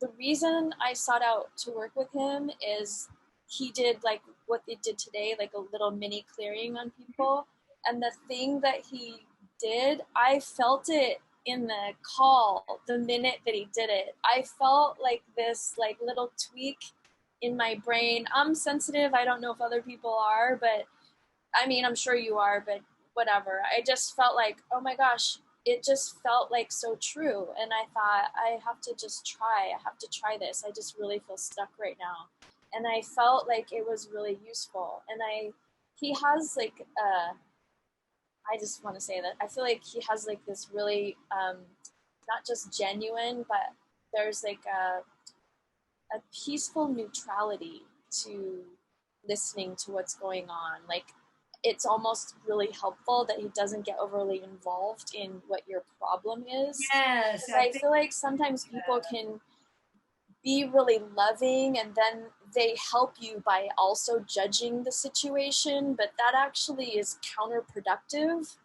The reason I sought out to work with him is he did like what they did today, like a little mini clearing on people. And the thing that he did, I felt it in the call the minute that he did it. I felt like this like little tweak in my brain. I'm sensitive. I don't know if other people are, but I mean, I'm sure you are, but whatever. I just felt like, oh my gosh, it just felt like so true. And I thought, I have to just try. I have to try this. I just really feel stuck right now. And I felt like it was really useful. And he has like, I just want to say that I feel like he has like this really, not just genuine, but there's like a peaceful neutrality to listening to what's going on. Like, it's almost really helpful that he doesn't get overly involved in what your problem is. Yes. I feel like sometimes people can be really loving and then they help you by also judging the situation, but that actually is counterproductive.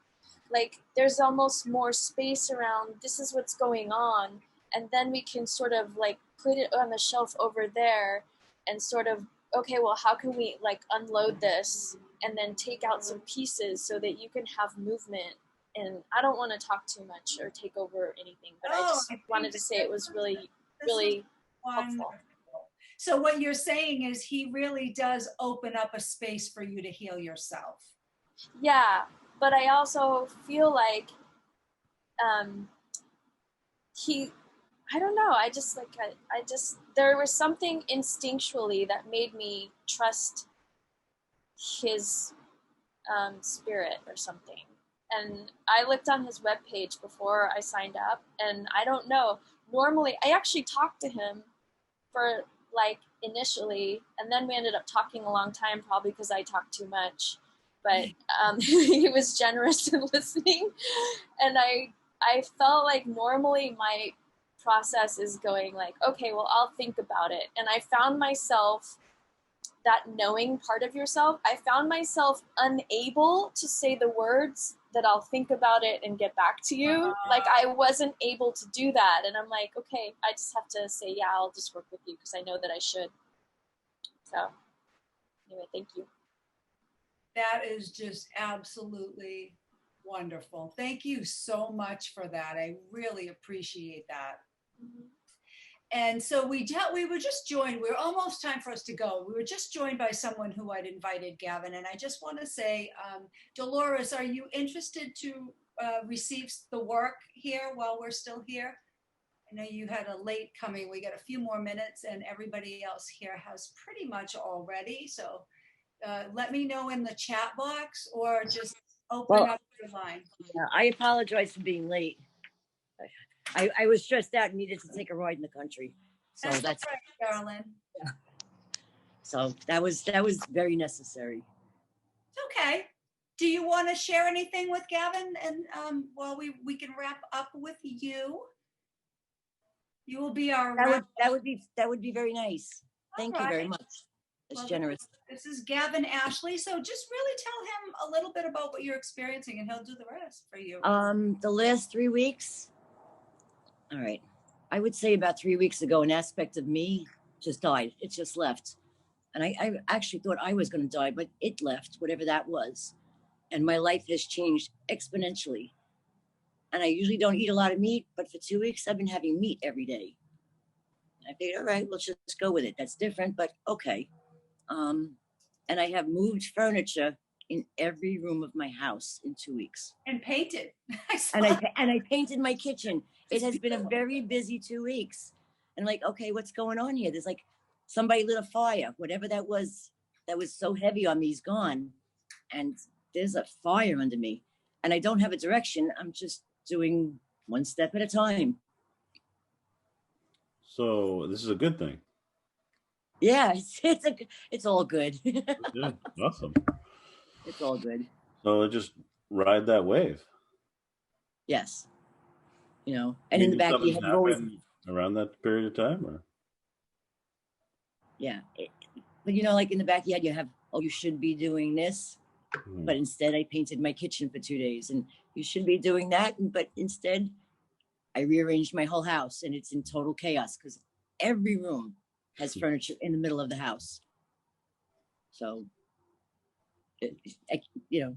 Like, there's almost more space around this is what's going on, and then we can sort of like put it on the shelf over there and sort of, okay, well, how can we like unload this and then take out some pieces so that you can have movement. And I don't want to talk too much or take over anything, but I just wanted to say it was really, really helpful. So what you're saying is he really does open up a space for you to heal yourself. Yeah, but I also feel like I don't know. I just like, I just, there was something instinctually that made me trust his spirit or something. And I looked on his webpage before I signed up, and I don't know. Normally, I actually talked to him for like initially, and then we ended up talking a long time, probably because I talked too much. But he was generous in listening, and I felt like normally my process is going like, okay, well, I'll think about it, and I found myself, that knowing part of yourself, I found myself unable to say the words that I'll think about it and get back to you. Like I wasn't able to do that. And I'm like, okay, I just have to say, yeah, I'll just work with you because I know that I should. So anyway, thank you. That is just absolutely wonderful. Thank you so much for that. I really appreciate that. Mm-hmm. And so we were just joined. We were almost time for us to go. We were just joined by someone who I'd invited, Gavin. And I just want to say, Dolores, are you interested to receive the work here while we're still here? I know you had a late coming. We got a few more minutes, and everybody else here has pretty much already. So let me know in the chat box, or just open up your line. Yeah, I apologize for being late. I was stressed out and needed to take a ride in the country. So that's right, darling. Yeah. So that was very necessary. Okay. Do you want to share anything with Gavin? And while we can wrap up with you. You will be our that would be very nice. Thank you very much. That's generous. This is Gavin Ashley. So just really tell him a little bit about what you're experiencing, and he'll do the rest for you. The last 3 weeks. All right. I would say about 3 weeks ago, an aspect of me just died. It just left. And I actually thought I was going to die, but it left, whatever that was. And my life has changed exponentially. And I usually don't eat a lot of meat, but for 2 weeks, I've been having meat every day. I figured, all right, let's just go with it. That's different, but okay. And I have moved furniture in every room of my house in 2 weeks. And painted. And I painted my kitchen. It has been a very busy 2 weeks. And like, okay, what's going on here? There's like somebody lit a fire, whatever that was so heavy on me is gone. And there's a fire under me. And I don't have a direction. I'm just doing one step at a time. So this is a good thing. Yeah, it's all good. Yeah, awesome. It's all good. So just ride that wave. Yes. You know, and in the back of your head, always around that period of time, or yeah. But you know, like in the back of your head, you have, oh, you should be doing this. But instead I painted my kitchen for 2 days, and you should be doing that. But instead I rearranged my whole house, and it's in total chaos because every room has furniture in the middle of the house. So, you know,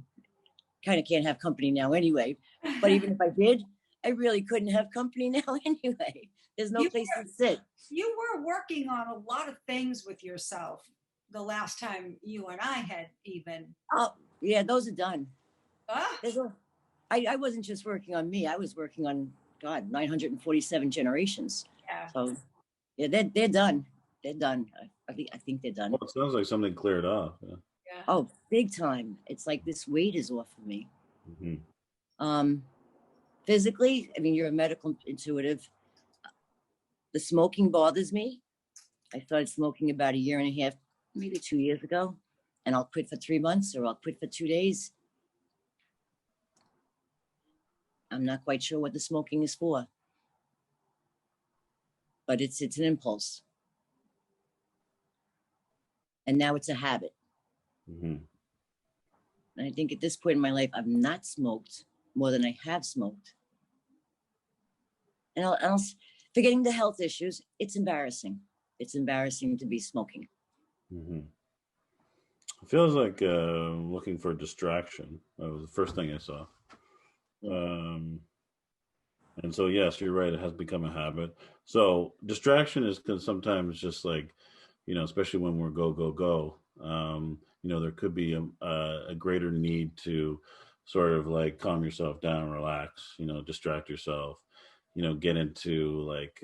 kind of can't have company now anyway. But even if I did, I really couldn't have company now anyway. There's no place to sit. You were working on a lot of things with yourself the last time you and I had even. Oh, yeah, those are done. Ah. I wasn't just working on me. I was working on, God, 947 generations. Yeah. So, yeah, they're done. They're done. I think they're done. Well, it sounds like something cleared off. Yeah. Yeah. Oh, big time. It's like this weight is off of me. Mm-hmm. Physically, I mean, you're a medical intuitive. The smoking bothers me. I started smoking about 1.5 years, maybe 2 years ago, and I'll quit for 3 months, or I'll quit for 2 days. I'm not quite sure what the smoking is for, but it's an impulse. And now it's a habit. Mm-hmm. And I think at this point in my life, I've not smoked more than I have smoked. And I'll forgetting the health issues, it's embarrassing. It's embarrassing to be smoking. Mm-hmm. It feels like looking for a distraction. That was the first thing I saw. And so, yes, you're right. It has become a habit. So distraction is sometimes just like, you know, especially when we're go. You know, there could be a greater need to sort of like calm yourself down, relax, you know, distract yourself. get into like,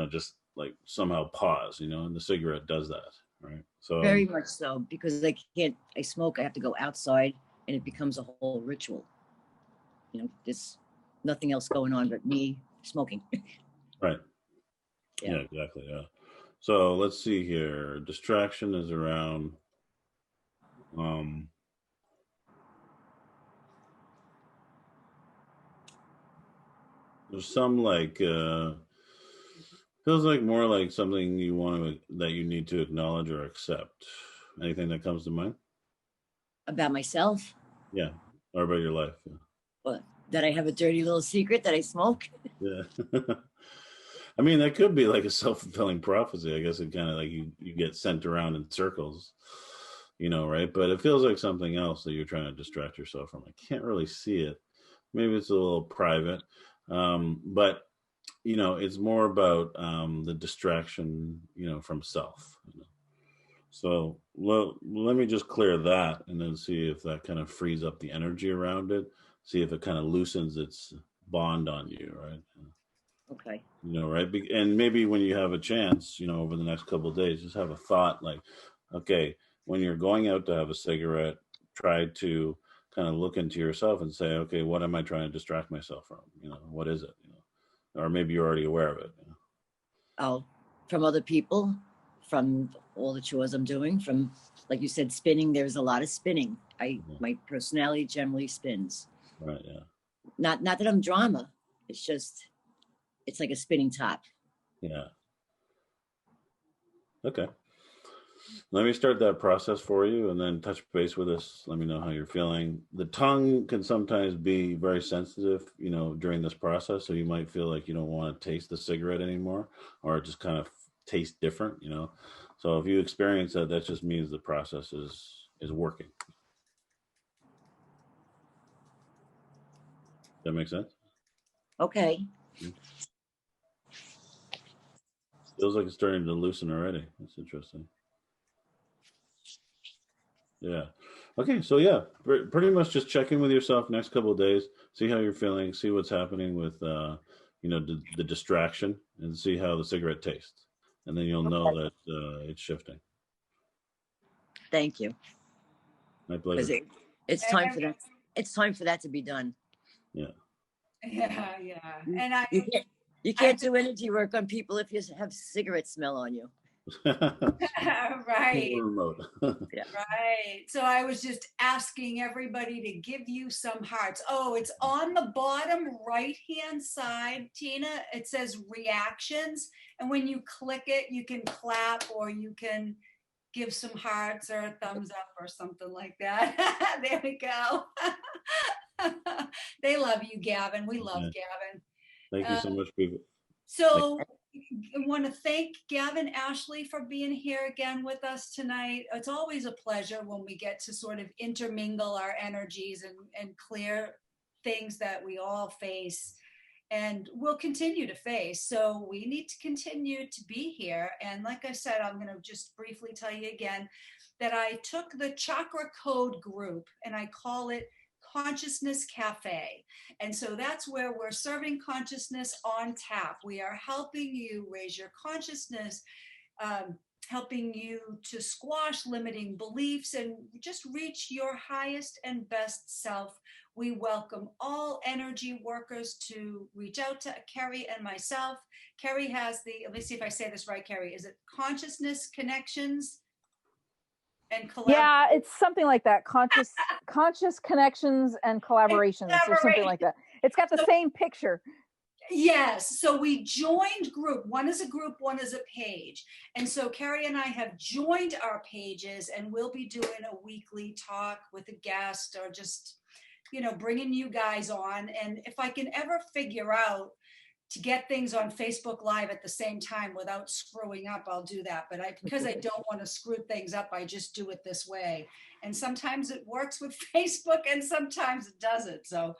just like somehow pause, and the cigarette does that, right? So Very much so, because I smoke, I have to go outside and it becomes a whole ritual. There's nothing else going on but me smoking. right. Yeah, exactly. Yeah. So let's see here. Distraction is around, there's some like, feels like more like something that you need to acknowledge or accept. Anything that comes to mind? About myself? Yeah. Or about your life? Yeah. What? That I have a dirty little secret that I smoke? Yeah. I mean, that could be like a self-fulfilling prophecy. I guess it kind of like you get sent around in circles, right? But it feels like something else that you're trying to distract yourself from. I can't really see it. Maybe it's a little private. But it's more about the distraction, from self. So let me just clear that and then see if that kind of frees up the energy around it. See if it kind of loosens its bond on you, right? Okay. Right? And maybe when you have a chance, over the next couple of days, just have a thought like, okay, when you're going out to have a cigarette, try to kind of look into yourself and say, okay, what am I trying to distract myself from? What is it? Or maybe you're already aware of it. Oh, from other people, from all the chores I'm doing, from, like you said, spinning. There's a lot of spinning. My personality generally spins. Right. Yeah. Not that I'm drama. It's like a spinning top. Yeah. Okay. Let me start that process for you and then touch base with us. Let me know how you're feeling. The tongue can sometimes be very sensitive, during this process. So you might feel like you don't want to taste the cigarette anymore, or it just kind of tastes different, So if you experience that, that just means the process is working. That make sense? Okay. Feels like it's starting to loosen already. That's interesting. Yeah. Okay. So yeah, pretty much just check in with yourself next couple of days, see how you're feeling, see what's happening with, the distraction, and see how the cigarette tastes, and then you'll know that it's shifting. Thank you. My pleasure. It's time for that. It's time for that to be done. Yeah. Yeah. And you can't do energy work on people if you have cigarette smell on you. Right. Remote. Yeah. Right. So I was just asking everybody to give you some hearts. Oh, it's on the bottom right-hand side, Tina. It says reactions. And when you click it, you can clap or you can give some hearts or a thumbs up or something like that. There we go. They love you, Gavin. We love Gavin. Thank you so much, people. So I want to thank Gavin Ashley for being here again with us tonight. It's always a pleasure when we get to sort of intermingle our energies and clear things that we all face and will continue to face. So we need to continue to be here. And like I said, I'm going to just briefly tell you again that I took the Chakra Code group and I call it Consciousness Cafe. And so that's where we're serving consciousness on tap. We are helping you raise your consciousness, helping you to squash limiting beliefs and just reach your highest and best self. We welcome all energy workers to reach out to Carrie and myself. Carrie has let me see if I say this right, Carrie. Is it Consciousness Connections? Yeah, it's something like that. Conscious connections and collaborations or something like that. It's got the same picture. Yes. So we joined group. One is a group, one is a page. And so Carrie and I have joined our pages and we'll be doing a weekly talk with a guest or just, bringing you guys on. And if I can ever figure out to get things on Facebook Live at the same time without screwing up, I'll do that. But because I don't want to screw things up, I just do it this way. And sometimes it works with Facebook and sometimes it doesn't. So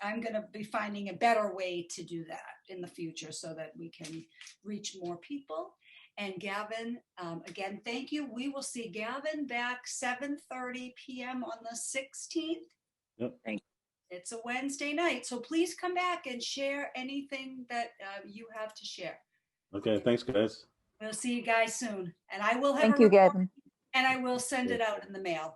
I'm going to be finding a better way to do that in the future so that we can reach more people. And Gavin, again, thank you. We will see Gavin back 7:30 p.m. on the 16th. Yep. Thank you. It's a Wednesday night, so please come back and share anything that you have to share. Okay, thanks, guys. We'll see you guys soon, and I will have Thank a you, report, Gavin. and I will send it out in the mail.